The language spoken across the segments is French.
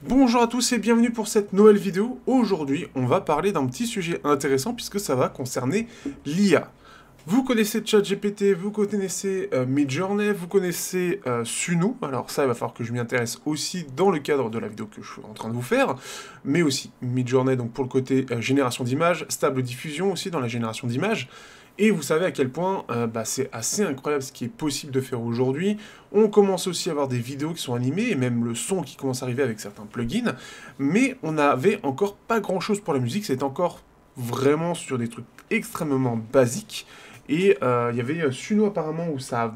Bonjour à tous et bienvenue pour cette nouvelle vidéo. Aujourd'hui, on va parler d'un petit sujet intéressant puisque ça va concerner l'IA. Vous connaissez ChatGPT, vous connaissez Midjourney, vous connaissez Suno. Alors ça, il va falloir que je m'y intéresse aussi dans le cadre de la vidéo que je suis en train de vous faire. Mais aussi Midjourney, donc pour le côté génération d'images, stable diffusion aussi dans la génération d'images. Et vous savez à quel point c'est assez incroyable ce qui est possible de faire aujourd'hui. On commence aussi à avoir des vidéos qui sont animées, et même le son qui commence à arriver avec certains plugins, mais on n'avait encore pas grand chose pour la musique, c'est encore vraiment sur des trucs extrêmement basiques, et il y avait Suno apparemment où ça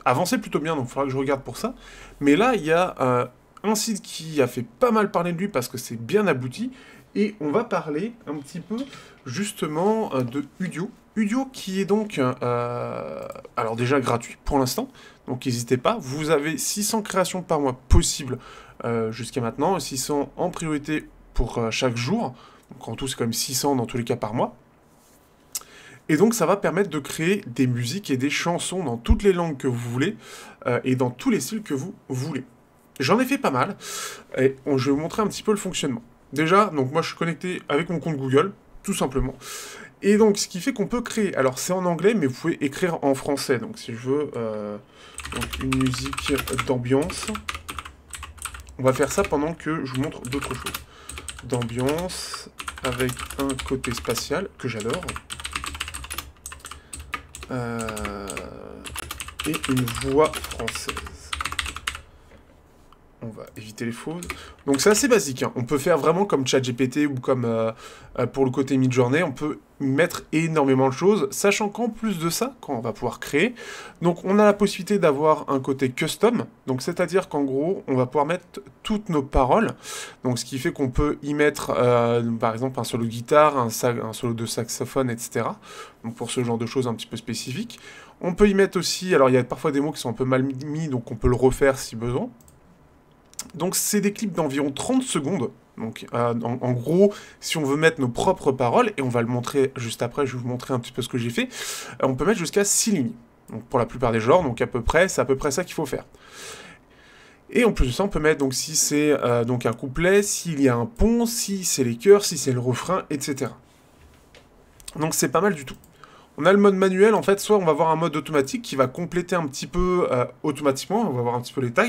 avançait plutôt bien, donc il faudra que je regarde pour ça, mais là il y a un site qui a fait pas mal parler de lui parce que c'est bien abouti, et on va parler un petit peu justement de Udio. Udio qui est donc, alors déjà gratuit pour l'instant, donc n'hésitez pas, vous avez 600 créations par mois possibles jusqu'à maintenant, 600 en priorité pour chaque jour, donc en tout c'est quand même 600 dans tous les cas par mois, et donc ça va permettre de créer des musiques et des chansons dans toutes les langues que vous voulez, et dans tous les styles que vous voulez. J'en ai fait pas mal, et je vais vous montrer un petit peu le fonctionnement. Déjà, donc moi je suis connecté avec mon compte Google, tout simplement. Et donc, ce qui fait qu'on peut créer... Alors, c'est en anglais, mais vous pouvez écrire en français. Donc, si je veux donc une musique d'ambiance, on va faire ça pendant que je vous montre d'autres choses. D'ambiance, avec un côté spatial, que j'adore. Et une voix française. On va éviter les fautes. Donc c'est assez basique, hein. On peut faire vraiment comme ChatGPT ou comme pour le côté Midjourney, on peut mettre énormément de choses, sachant qu'en plus de ça, quand on va pouvoir créer, donc on a la possibilité d'avoir un côté custom, donc c'est-à-dire qu'en gros, on va pouvoir mettre toutes nos paroles, donc ce qui fait qu'on peut y mettre par exemple un solo de guitare, un solo de saxophone, etc. Donc pour ce genre de choses un petit peu spécifiques. On peut y mettre aussi, alors il y a parfois des mots qui sont un peu mal mis, donc on peut le refaire si besoin. Donc c'est des clips d'environ 30 secondes, donc en gros, si on veut mettre nos propres paroles, et on va le montrer juste après, je vais vous montrer un petit peu ce que j'ai fait, on peut mettre jusqu'à 6 lignes, donc pour la plupart des genres, donc c'est à peu près ça qu'il faut faire. Et en plus de ça, on peut mettre, donc si c'est donc un couplet, s'il y a un pont, si c'est les chœurs, si c'est le refrain, etc. Donc c'est pas mal du tout. On a le mode manuel, en fait, soit on va avoir un mode automatique qui va compléter un petit peu automatiquement, on va voir un petit peu les tags,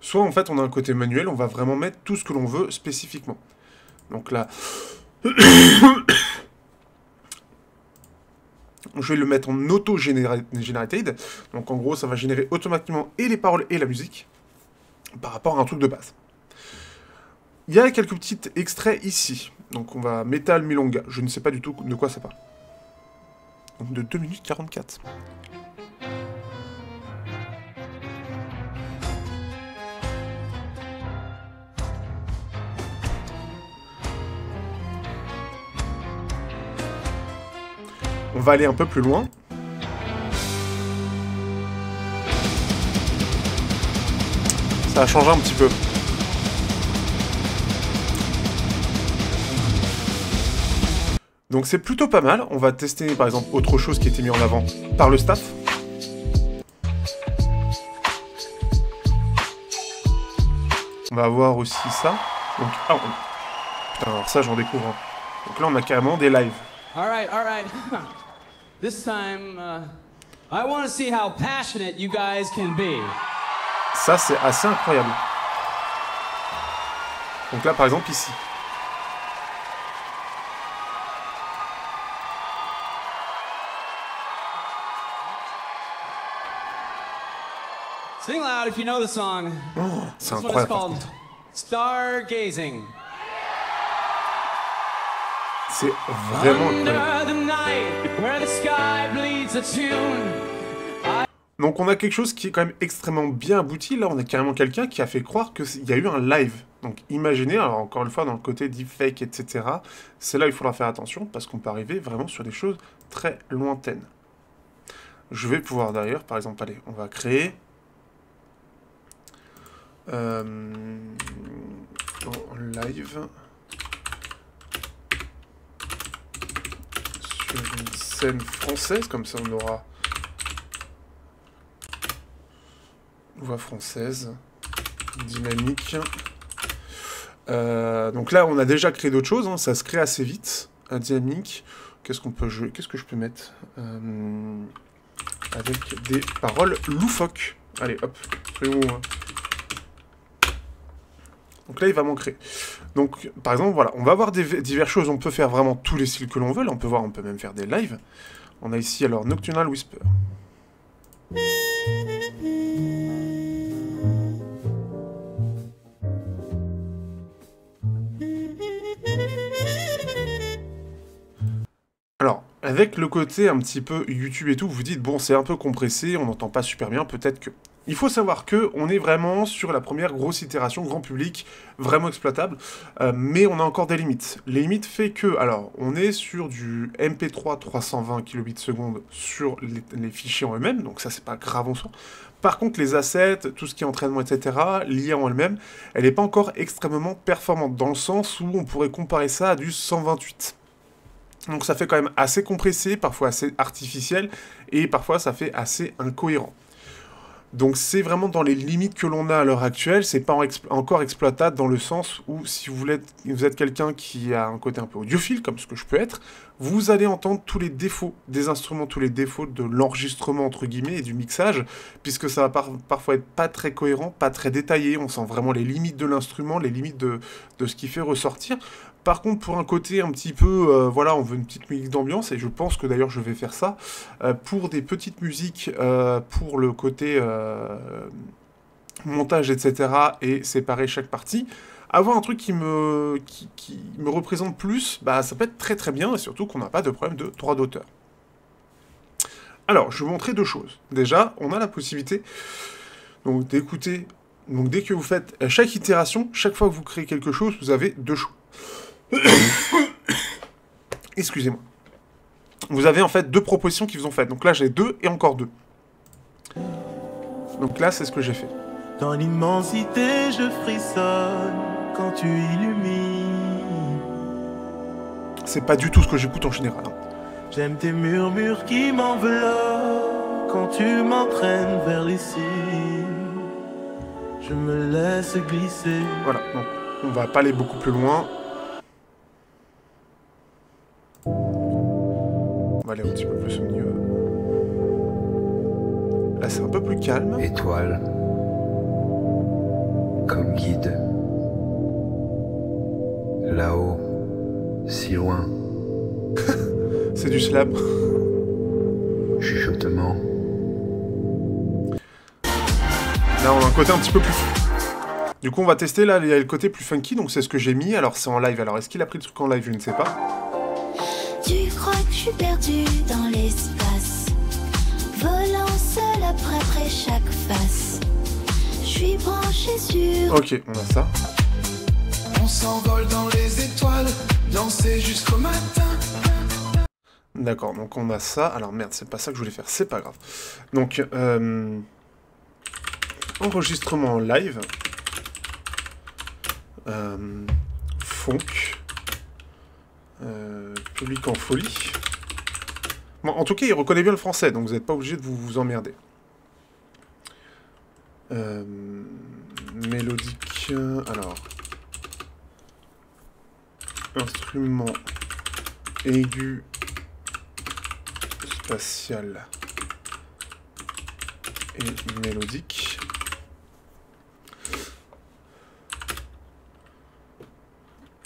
soit en fait on a un côté manuel, on va vraiment mettre tout ce que l'on veut spécifiquement. Donc là, je vais le mettre en auto-generated, donc en gros ça va générer automatiquement et les paroles et la musique, par rapport à un truc de base. Il y a quelques petits extraits ici, donc on va Metal Milonga, je ne sais pas du tout de quoi ça parle. Donc de 2 minutes 44. On va aller un peu plus loin. Ça a changé un petit peu. Donc c'est plutôt pas mal. On va tester par exemple autre chose qui a été mis en avant par le staff. On va avoir aussi ça. Donc, putain, alors ça j'en découvre. Donc là on a carrément des lives. Alright. This time, I want to see how passionate you guys can be. Ça c'est assez incroyable. Donc là par exemple ici. Sing loud if you know the song. Oh, c'est This one is incroyable. called Stargazing. C'est vraiment incroyable. Under the night, where the sky bleeds a tune. Donc on a quelque chose qui est quand même extrêmement bien abouti. Là on a carrément quelqu'un qui a fait croire qu'il y a eu un live. Donc imaginez, alors encore une fois dans le côté deepfake, etc. C'est là où il faudra faire attention parce qu'on peut arriver vraiment sur des choses très lointaines. Je vais pouvoir d'ailleurs, par exemple, allez, on va créer... en live sur une scène française, comme ça on aura voix française, dynamique, Donc là, on a déjà créé d'autres choses, hein, ça se crée assez vite. Un dynamique. Qu'est-ce qu'on peut jouer? Qu'est-ce que je peux mettre avec des paroles loufoques. Allez, hop. Donc là, il va m'en créer. Donc, par exemple, voilà, on va avoir diverses choses. On peut faire vraiment tous les styles que l'on veut. Là, on peut voir, on peut même faire des lives. On a ici, alors, Nocturnal Whisper. Alors, avec le côté un petit peu YouTube et tout, vous vous dites, bon, c'est un peu compressé, on n'entend pas super bien, peut-être que... Il faut savoir que on est vraiment sur la première grosse itération, grand public, vraiment exploitable, mais on a encore des limites. Les limites fait que, alors, on est sur du MP3 320 kbps sur les fichiers en eux-mêmes, donc ça c'est pas grave en soi. Par contre, les assets, tout ce qui est entraînement, etc., l'IA en elle-même, elle n'est pas encore extrêmement performante, dans le sens où on pourrait comparer ça à du 128. Donc ça fait quand même assez compressé, parfois assez artificiel, et parfois ça fait assez incohérent. Donc c'est vraiment dans les limites que l'on a à l'heure actuelle, c'est pas encore exploitable dans le sens où si vous êtes quelqu'un qui a un côté un peu audiophile, comme ce que je peux être, vous allez entendre tous les défauts des instruments, tous les défauts de l'enregistrement entre guillemets et du mixage, puisque ça va parfois être pas très cohérent, pas très détaillé, on sent vraiment les limites de l'instrument, les limites de ce qui fait ressortir. Par contre, pour un côté un petit peu, voilà, on veut une petite musique d'ambiance, et je pense que d'ailleurs je vais faire ça, pour des petites musiques, pour le côté montage, etc., et séparer chaque partie, avoir un truc qui me représente plus, bah ça peut être très très bien, et surtout qu'on n'a pas de problème de droit d'auteur. Alors, je vais vous montrer deux choses. Déjà, on a la possibilité donc d'écouter, donc dès que vous faites chaque itération, chaque fois que vous créez quelque chose, vous avez deux choix. Excusez-moi. Vous avez en fait deux propositions qui vous ont faites. Donc là, j'ai deux et encore deux. Donc là, c'est ce que j'ai fait. Dans l'immensité, je frissonne quand tu illumines. C'est pas du tout ce que j'écoute en général. Hein. J'aime tes murmures qui m'enveloppent quand tu m'entraînes vers les cimes. Je me laisse glisser. Voilà, donc on va pas aller beaucoup plus loin. On va aller un petit peu plus au milieu. Là, c'est un peu plus calme. Étoile, comme guide. Là-haut, si loin. C'est du slam. Chuchotement. Là, on a un côté un petit peu plus... Du coup, on va tester, là, il y a le côté plus funky, donc c'est ce que j'ai mis. Alors, c'est en live. Alors, est-ce qu'il a pris le truc en live? Je ne sais pas. Tu crois que je suis perdu dans l'espace, volant seul après chaque face. Je suis branché sur... Ok, on a ça. On s'envole dans les étoiles, danser jusqu'au matin. D'accord, donc on a ça. Alors merde, c'est pas ça que je voulais faire, c'est pas grave. Donc, enregistrement en live. Funk. Public en folie. Bon, en tout cas, il reconnaît bien le français, donc vous n'êtes pas obligé de vous emmerder. Mélodique. Alors. Instrument aigu. Spatial. Et mélodique.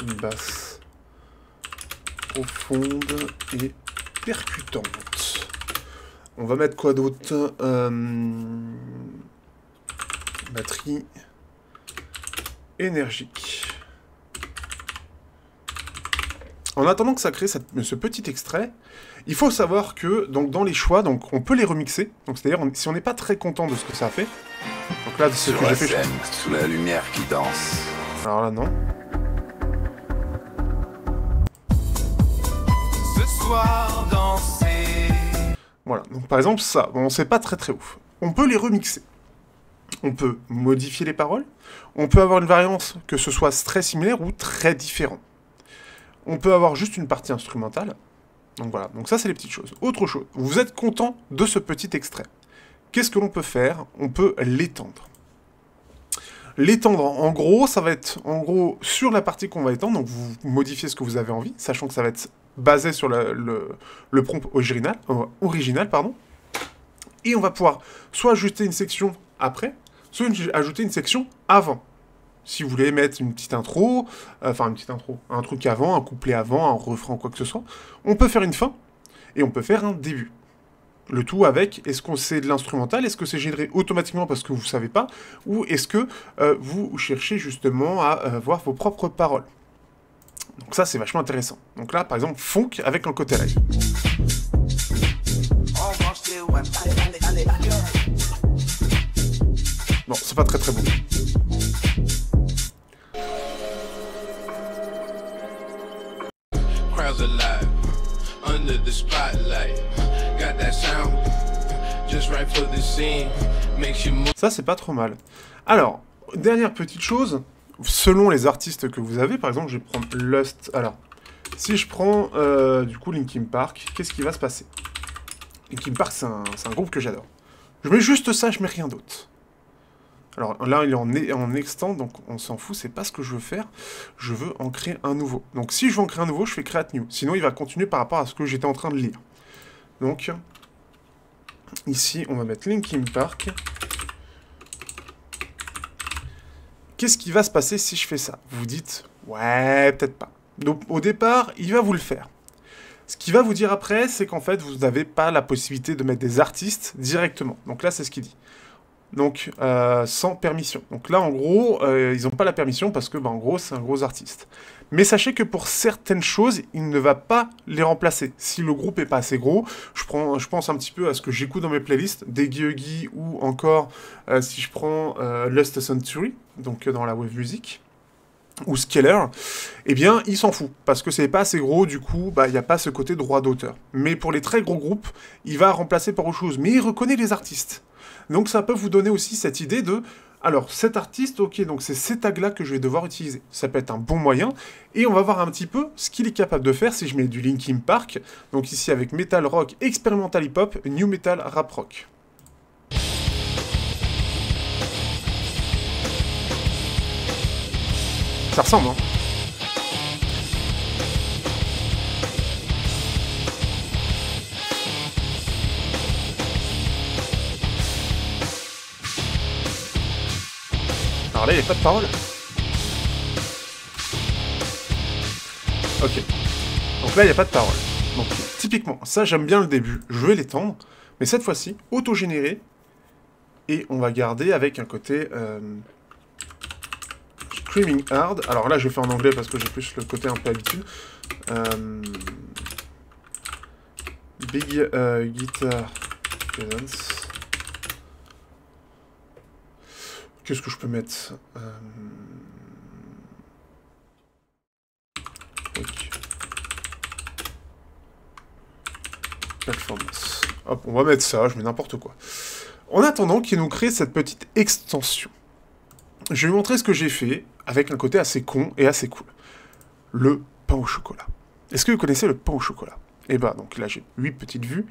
Une basse profonde et percutante. On va mettre quoi d'autre? Batterie énergique. En attendant que ça crée ce petit extrait, il faut savoir que donc, dans les choix, donc, on peut les remixer. Donc c'est-à-dire, si on n'est pas très content de ce que ça a fait, donc là, c'est ce que j'ai fait. Scène, sous la lumière qui danse. Alors là, non. Ce soir, danser. Voilà, donc par exemple, ça, bon, c'est pas très très ouf. On peut les remixer. On peut modifier les paroles. On peut avoir une variance que ce soit très similaire ou très différent. On peut avoir juste une partie instrumentale. Donc voilà, donc ça c'est les petites choses. Autre chose, vous êtes content de ce petit extrait. Qu'est-ce que l'on peut faire? On peut l'étendre. L'étendre, en gros, ça va être sur la partie qu'on va étendre, donc vous modifiez ce que vous avez envie, sachant que ça va être basé sur le prompt original, pardon. Et on va pouvoir soit ajouter une section après, soit ajouter une section avant. Si vous voulez mettre une petite intro, un truc avant, un couplet avant, un refrain, quoi que ce soit, on peut faire une fin, et on peut faire un début. Le tout avec, est-ce que c'est de l'instrumental, est-ce que c'est généré automatiquement parce que vous ne savez pas, ou est-ce que vous cherchez justement à voir vos propres paroles. Donc ça, c'est vachement intéressant. Donc là, par exemple, funk avec un côté live. Bon, c'est pas très très bon. Crowds alive, under the spotlight. Got that sound, just right for the scene. Makes you move. Ça, c'est pas trop mal. Alors, dernière petite chose, selon les artistes que vous avez, par exemple, je vais prendre Lust. Alors, si je prends du coup Linkin Park, qu'est-ce qui va se passer? Linkin Park, c'est un groupe que j'adore. Je mets juste ça, je mets rien d'autre. Alors là, il est en extend, donc on s'en fout, c'est pas ce que je veux faire. Je veux en créer un nouveau. Donc si je veux en créer un nouveau, je fais Create New. Sinon, il va continuer par rapport à ce que j'étais en train de lire. Donc, ici, on va mettre Linkin Park. Qu'est-ce qui va se passer si je fais ça? Vous dites, ouais, peut-être pas. Donc, au départ, il va vous le faire. Ce qu'il va vous dire après, c'est qu'en fait, vous n'avez pas la possibilité de mettre des artistes directement. Donc là, c'est ce qu'il dit. Donc, sans permission. Donc là, en gros, ils n'ont pas la permission parce que, en gros, c'est un gros artiste. Mais sachez que pour certaines choses, il ne va pas les remplacer. Si le groupe est pas assez gros, je pense un petit peu à ce que j'écoute dans mes playlists, Deggy Huggy ou encore, si je prends Lust Century, donc dans la wave music, ou Skeller, eh bien, il s'en fout, parce que c'est pas assez gros, du coup, il n'y a pas ce côté droit d'auteur. Mais pour les très gros groupes, il va remplacer par autre chose, mais il reconnaît les artistes. Donc ça peut vous donner aussi cette idée de, alors cet artiste, ok, donc c'est ces tags-là que je vais devoir utiliser. Ça peut être un bon moyen, et on va voir un petit peu ce qu'il est capable de faire si je mets du Linkin Park, donc ici avec Metal Rock, Experimental Hip Hop, New Metal, Rap Rock. Ça ressemble, hein. Alors là, il n'y a pas de parole. Ok. Donc là, il n'y a pas de parole. Donc, typiquement, ça, j'aime bien le début. Je vais l'étendre. Mais cette fois-ci, auto-généré. Et on va garder avec un côté... Screaming Hard. Alors là, je vais faire en anglais parce que j'ai plus le côté un peu habitude. Big Guitar Presence. Qu'est-ce que je peux mettre Performance. Hop, on va mettre ça, je mets n'importe quoi. En attendant qu'il nous crée cette petite extension. Je vais vous montrer ce que j'ai fait avec un côté assez con et assez cool. Le pain au chocolat. Est-ce que vous connaissez le pain au chocolat? Et bah, donc là, j'ai 8 petites vues.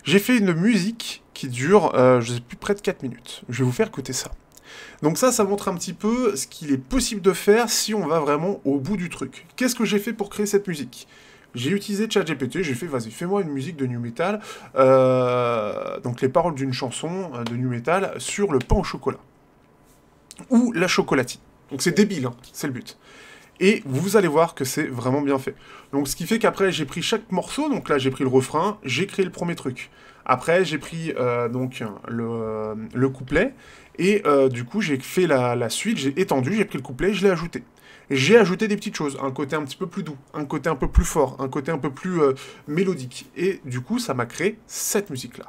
J'ai fait une musique qui dure, je sais plus, près de 4 minutes. Je vais vous faire écouter ça. Donc ça montre un petit peu ce qu'il est possible de faire si on va vraiment au bout du truc. Qu'est-ce que j'ai fait pour créer cette musique? J'ai utilisé ChatGPT, j'ai fait, vas-y, fais-moi une musique de New Metal, donc les paroles d'une chanson de New Metal sur le pain au chocolat. Ou la chocolatine. Donc c'est débile, hein, c'est le but. Et vous allez voir que c'est vraiment bien fait. Donc ce qui fait qu'après j'ai pris chaque morceau, donc là j'ai pris le refrain, j'ai créé le premier truc. Après j'ai pris donc le couplet, et du coup j'ai fait la suite, j'ai étendu, j'ai pris le couplet, je l'ai ajouté. Et j'ai ajouté des petites choses, un côté un petit peu plus doux, un côté un peu plus fort, un côté un peu plus mélodique. Et du coup ça m'a créé cette musique-là.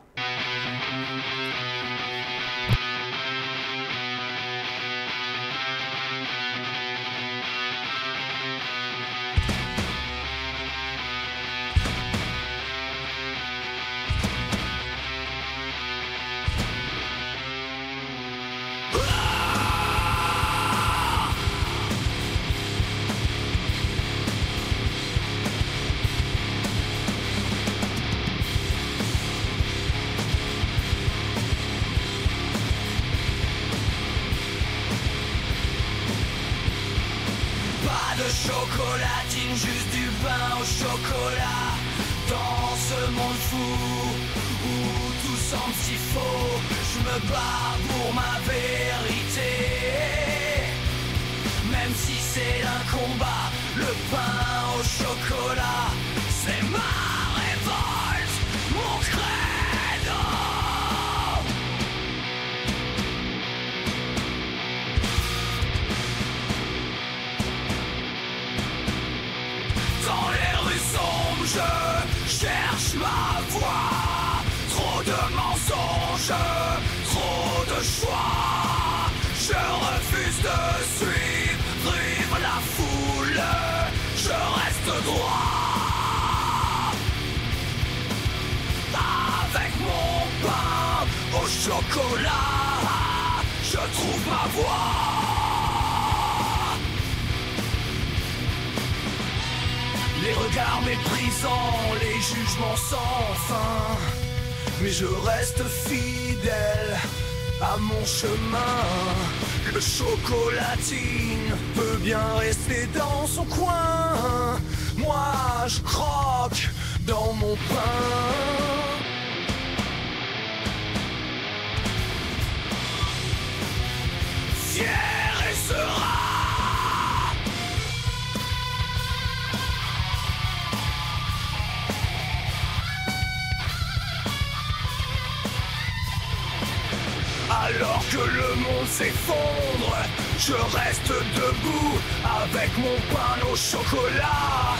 Pas de chocolatine, juste du pain au chocolat. Dans ce monde fou où tout semble si faux, je me bats pour ma vérité. Même si c'est un combat, le pain au chocolat, c'est ma révolte, mon credo. Dans les rues sombres, je cherche ma voie. Trop de mensonges, trop de choix. Je refuse de suivre la foule. Je reste droit. Avec mon pain au chocolat, je trouve ma voie. Les regards méprisants, les jugements sans fin, mais je reste fidèle à mon chemin. Le chocolatine peut bien rester dans son coin. Moi je croque dans mon pain. Fier et serein. Alors que le monde s'effondre, je reste debout avec mon pain au chocolat.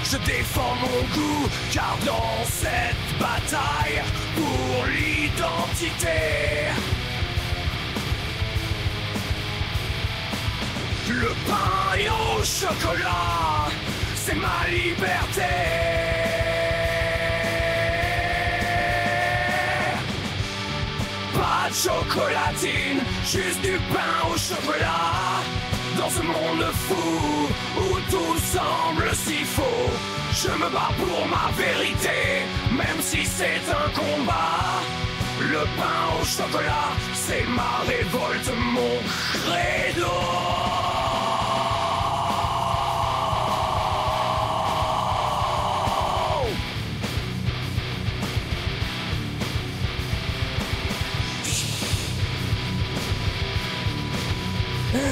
Je défends mon goût, car dans cette bataille pour l'identité, le pain au chocolat, c'est ma liberté. Pas de chocolatine, juste du pain au chocolat. Dans ce monde fou où tout semble si faux, je me bats pour ma vérité, même si c'est un combat. Le pain au chocolat, c'est ma révolte, mon credo.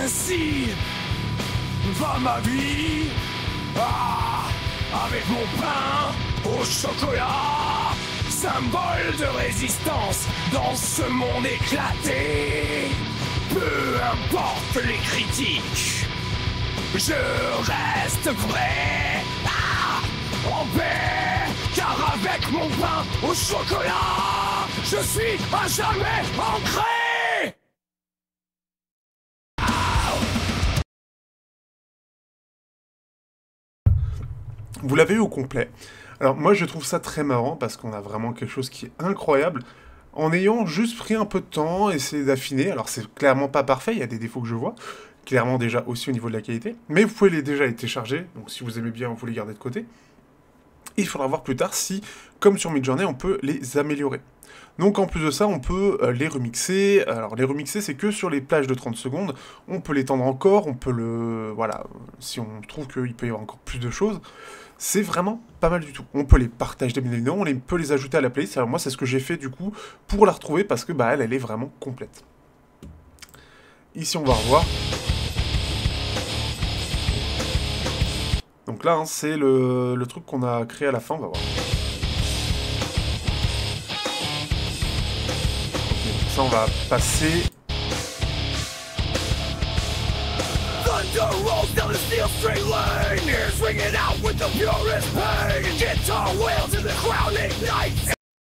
Ainsi va ma vie, avec mon pain au chocolat, symbole de résistance dans ce monde éclaté. Peu importe les critiques, je reste vrai, en paix, car avec mon pain au chocolat, je suis à jamais ancré. Vous l'avez eu au complet. Alors moi je trouve ça très marrant parce qu'on a vraiment quelque chose qui est incroyable en ayant juste pris un peu de temps, essayé d'affiner. Alors c'est clairement pas parfait, il y a des défauts que je vois, clairement déjà aussi au niveau de la qualité, mais vous pouvez déjà les télécharger, donc si vous aimez bien vous les gardez de côté. Et il faudra voir plus tard si, comme sur Midjourney, on peut les améliorer. Donc en plus de ça, on peut les remixer. Alors les remixer, c'est que sur les plages de 30 secondes. On peut l'étendre encore, on peut le... Voilà, si on trouve qu'il peut y avoir encore plus de choses. C'est vraiment pas mal du tout. On peut les partager bien évidemment, on peut les ajouter à la playlist. Alors moi, c'est ce que j'ai fait du coup pour la retrouver parce que bah, elle est vraiment complète. Ici, on va revoir. Donc là, hein, c'est le truc qu'on a créé à la fin, on va voir. Ça, on va passer.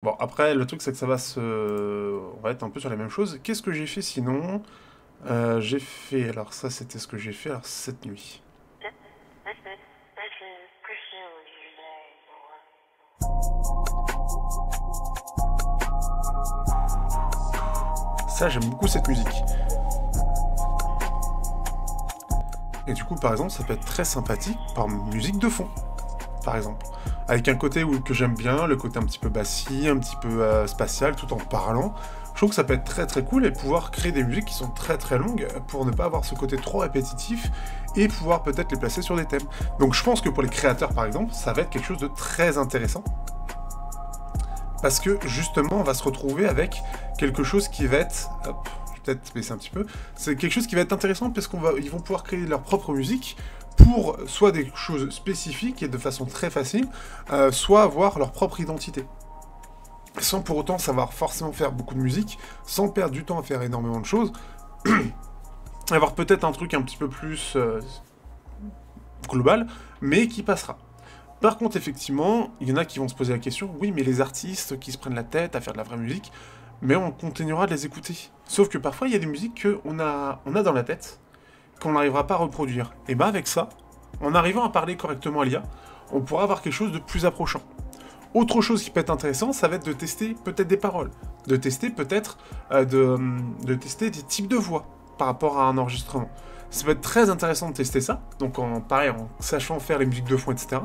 Bon, après, le truc, c'est que ça va on va être un peu sur la même chose. Qu'est-ce que j'ai fait sinon? J'ai fait... Alors ça, c'était ce que j'ai fait alors cette nuit. Ça, j'aime beaucoup cette musique. Et du coup, par exemple, ça peut être très sympathique par musique de fond, par exemple. Avec un côté que j'aime bien, le côté un petit peu bassy, un petit peu spatial, tout en parlant. Je trouve que ça peut être très très cool et pouvoir créer des musiques qui sont très très longues pour ne pas avoir ce côté trop répétitif et pouvoir peut-être les placer sur des thèmes. Donc je pense que pour les créateurs par exemple, ça va être quelque chose de très intéressant. Parce que justement, on va se retrouver avec quelque chose qui va être... Hop, je vais peut-être baisser un petit peu. C'est quelque chose qui va être intéressant parce qu'ils vont pouvoir créer leur propre musique pour soit des choses spécifiques et de façon très facile, soit avoir leur propre identité. Sans pour autant savoir forcément faire beaucoup de musique, sans perdre du temps à faire énormément de choses. Avoir peut-être un truc un petit peu plus global, mais qui passera. Par contre, effectivement, il y en a qui vont se poser la question, oui, mais les artistes qui se prennent la tête à faire de la vraie musique, mais on continuera de les écouter. Sauf que parfois, il y a des musiques qu'on a dans la tête, qu'on n'arrivera pas à reproduire. Et bah avec ça, en arrivant à parler correctement à l'IA, on pourra avoir quelque chose de plus approchant. Autre chose qui peut être intéressant, ça va être de tester peut-être des paroles, de tester peut-être de tester des types de voix par rapport à un enregistrement. Ça peut être très intéressant de tester ça, donc pareil, en sachant faire les musiques de fond, etc.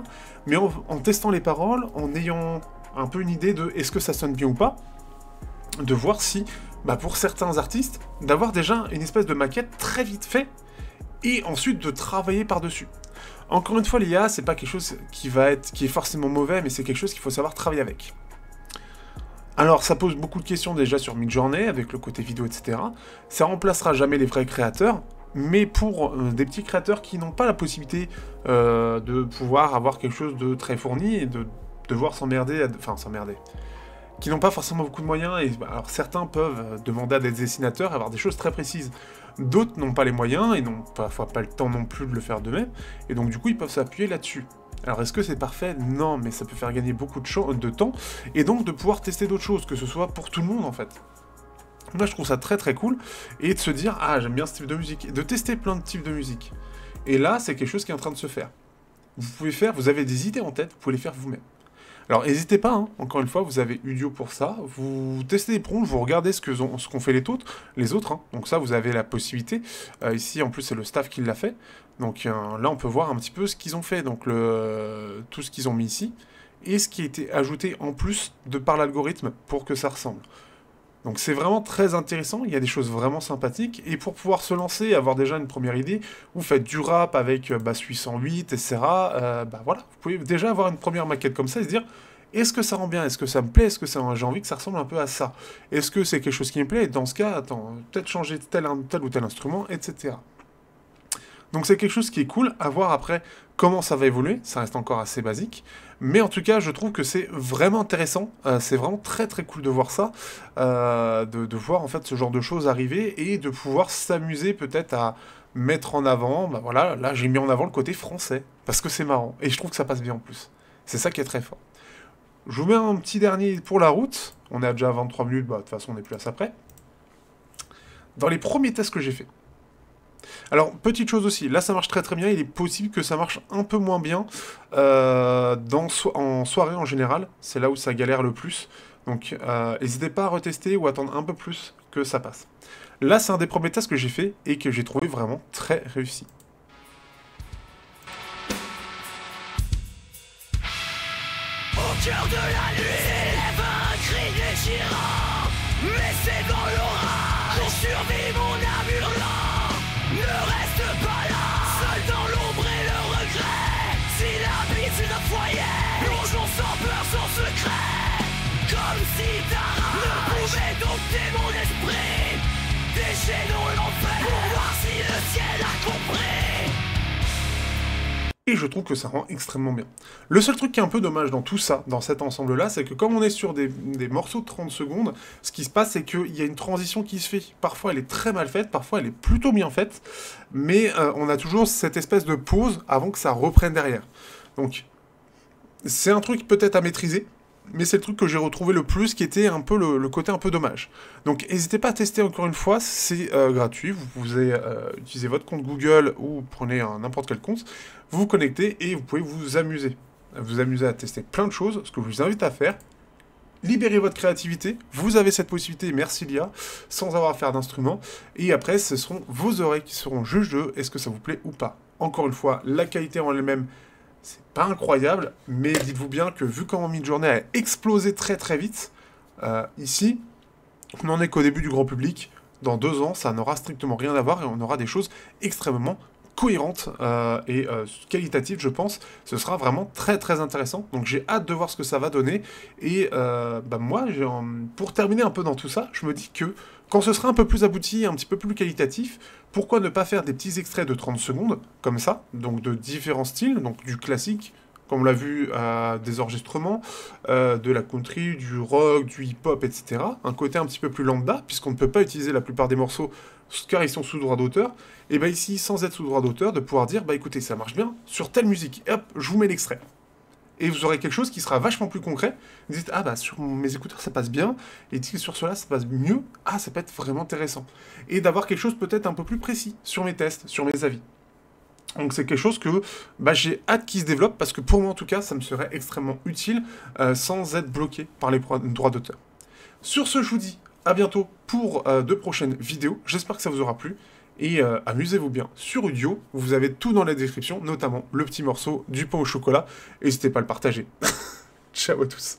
Mais en testant les paroles, en ayant un peu une idée de est-ce que ça sonne bien ou pas, de voir si, pour certains artistes, d'avoir déjà une espèce de maquette très vite fait, et ensuite de travailler par-dessus. Encore une fois, l'IA, c'est pas quelque chose qui est forcément mauvais, mais c'est quelque chose qu'il faut savoir travailler avec. Alors, ça pose beaucoup de questions déjà sur Midjourney, avec le côté vidéo, etc. Ça remplacera jamais les vrais créateurs, mais pour des petits créateurs qui n'ont pas la possibilité de pouvoir avoir quelque chose de très fourni et de devoir s'emmerder, qui n'ont pas forcément beaucoup de moyens, et alors certains peuvent demander à des dessinateurs avoir des choses très précises. D'autres n'ont pas les moyens et n'ont parfois pas le temps non plus de le faire d'eux-mêmes, et donc du coup ils peuvent s'appuyer là-dessus. Alors est-ce que c'est parfait? Non, mais ça peut faire gagner beaucoup de temps, et donc de pouvoir tester d'autres choses, que ce soit pour tout le monde en fait. Moi je trouve ça très très cool, et de se dire, ah j'aime bien ce type de musique, et de tester plein de types de musique. Et là c'est quelque chose qui est en train de se faire. Vous avez des idées en tête, vous pouvez les faire vous-même. Alors n'hésitez pas, hein, encore une fois, vous avez Udio pour ça, vous testez des prompts, vous regardez ce qu'ont fait les autres, hein. Donc ça vous avez la possibilité, ici en plus c'est le staff qui l'a fait, donc là on peut voir un petit peu ce qu'ils ont fait, donc tout ce qu'ils ont mis ici, et ce qui a été ajouté en plus par l'algorithme pour que ça ressemble. Donc c'est vraiment très intéressant, il y a des choses vraiment sympathiques, et pour pouvoir se lancer, avoir déjà une première idée, vous faites du rap avec Bass 808, etc. Voilà, vous pouvez déjà avoir une première maquette comme ça et se dire, est-ce que ça rend bien, est-ce que ça me plaît, est-ce que j'ai envie que ça ressemble un peu à ça, est-ce que c'est quelque chose qui me plaît, et dans ce cas, attends, peut-être changer tel ou tel instrument, etc. Donc c'est quelque chose qui est cool, à voir après comment ça va évoluer, ça reste encore assez basique, mais en tout cas je trouve que c'est vraiment intéressant, c'est vraiment très très cool de voir ça, de voir en fait ce genre de choses arriver, et de pouvoir s'amuser peut-être à mettre en avant, voilà, là j'ai mis en avant le côté français, parce que c'est marrant, et je trouve que ça passe bien en plus, c'est ça qui est très fort. Je vous mets un petit dernier pour la route, on est déjà à 23 minutes, de toute façon on est plus à ça près. Dans les premiers tests que j'ai fait, alors, petite chose aussi, là ça marche très très bien, il est possible que ça marche un peu moins bien en soirée en général, c'est là où ça galère le plus, donc n'hésitez pas à retester ou attendre un peu plus que ça passe. Là c'est un des premiers tests que j'ai fait et que j'ai trouvé vraiment très réussi. Au cœur de la nuit, s'élève un cri déchirant, mais c'est dans l'orage, pour survivre mon âme hurlant. Ne reste pas là, seul dans l'ombre et le regret. Si l'habitude d'un foyer, plongeons sans peur, sans secret. Comme si ta rage ne pouvait dompter mon esprit. Déchaînons l'enfer pour voir si le ciel a compris. Et je trouve que ça rend extrêmement bien. Le seul truc qui est un peu dommage dans tout ça, dans cet ensemble-là, c'est que comme on est sur des morceaux de 30 secondes, ce qui se passe, c'est qu'il y a une transition qui se fait. Parfois, elle est très mal faite, parfois, elle est plutôt bien faite, mais on a toujours cette espèce de pause avant que ça reprenne derrière. Donc, c'est un truc peut-être à maîtriser, mais c'est le truc que j'ai retrouvé le plus, qui était un peu le côté un peu dommage. Donc n'hésitez pas à tester encore une fois, c'est gratuit, vous pouvez utiliser votre compte Google ou prenez n'importe quel compte, vous vous connectez et vous pouvez vous amuser à tester plein de choses, ce que je vous invite à faire. Libérez votre créativité, vous avez cette possibilité, merci l'IA, sans avoir à faire d'instruments, et après ce seront vos oreilles qui seront juges de est-ce que ça vous plaît ou pas. Encore une fois, la qualité en elle-même, c'est pas incroyable, mais dites-vous bien que vu comment Midjourney a explosé très très vite, ici, on n'en est qu'au début du grand public. Dans 2 ans, ça n'aura strictement rien à voir et on aura des choses extrêmement cohérentes et qualitatives, je pense. Ce sera vraiment très très intéressant. Donc j'ai hâte de voir ce que ça va donner. Et moi, pour terminer un peu dans tout ça, je me dis que quand ce sera un peu plus abouti, un petit peu plus qualitatif, pourquoi ne pas faire des petits extraits de 30 secondes, comme ça, donc de différents styles, donc du classique, comme on l'a vu, des enregistrements, de la country, du rock, du hip-hop, etc. Un côté un petit peu plus lambda, puisqu'on ne peut pas utiliser la plupart des morceaux car ils sont sous droit d'auteur. Et bah ici, sans être sous droit d'auteur, de pouvoir dire, bah écoutez, ça marche bien, sur telle musique, et hop, je vous mets l'extrait. Et vous aurez quelque chose qui sera vachement plus concret. Vous dites, ah bah sur mes écouteurs ça passe bien, et sur cela ça passe mieux, ah ça peut être vraiment intéressant. Et d'avoir quelque chose peut-être un peu plus précis sur mes tests, sur mes avis. Donc c'est quelque chose que j'ai hâte qu'il se développe, parce que pour moi en tout cas, ça me serait extrêmement utile, sans être bloqué par les droits d'auteur. Sur ce, je vous dis à bientôt pour de prochaines vidéos. J'espère que ça vous aura plu. Et amusez-vous bien sur Udio. Vous avez tout dans la description, notamment le petit morceau du pain au chocolat. N'hésitez pas à le partager. Ciao à tous.